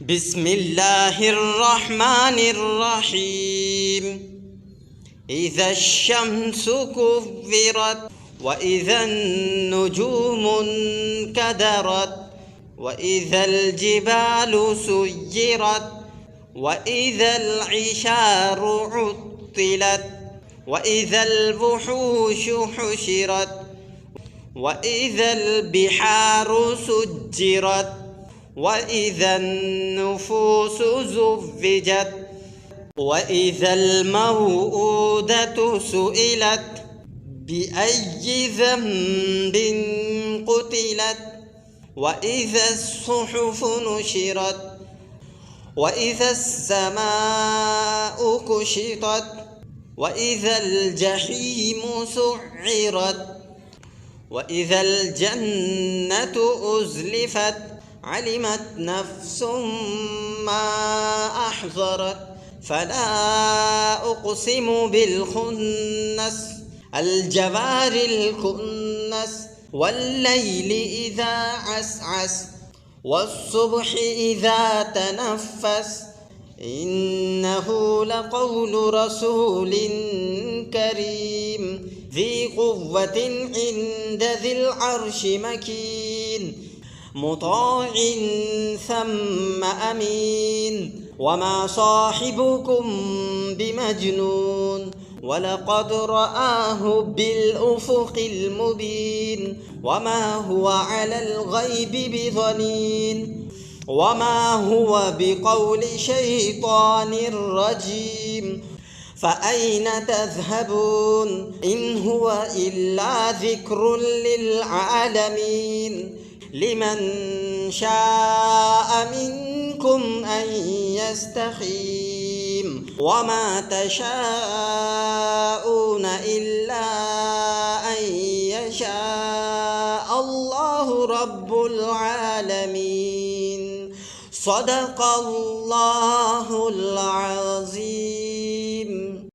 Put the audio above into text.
بسم الله الرحمن الرحيم. إذا الشمس كورت وإذا النجوم انكدرت وإذا الجبال سيرت وإذا العشار عطلت وإذا الوحوش حشرت وإذا البحار سجرت وإذا النفوس زوجت وإذا الموءودة سئلت بأي ذنب قتلت وإذا الصحف نشرت وإذا السماء كشطت وإذا الجحيم سعرت وإذا الجنة أزلفت علمت نفس ما أحضرت فلا أقسم بالخنس الجوار الكنس والليل إذا عسعس والصبح إذا تنفس إنه لقول رسول كريم ذي قوة عند ذي العرش مكين مطاع ثم أمين وما صاحبكم بمجنون ولقد رآه بالأفق المبين وما هو على الغيب بضنين وما هو بقول شيطان رجيم فأين تذهبون إن هو إلا ذكر للعالمين لمن شاء منكم أن يستقيم وما تشاءون إلا أن يشاء الله رب العالمين صدق الله العظيم.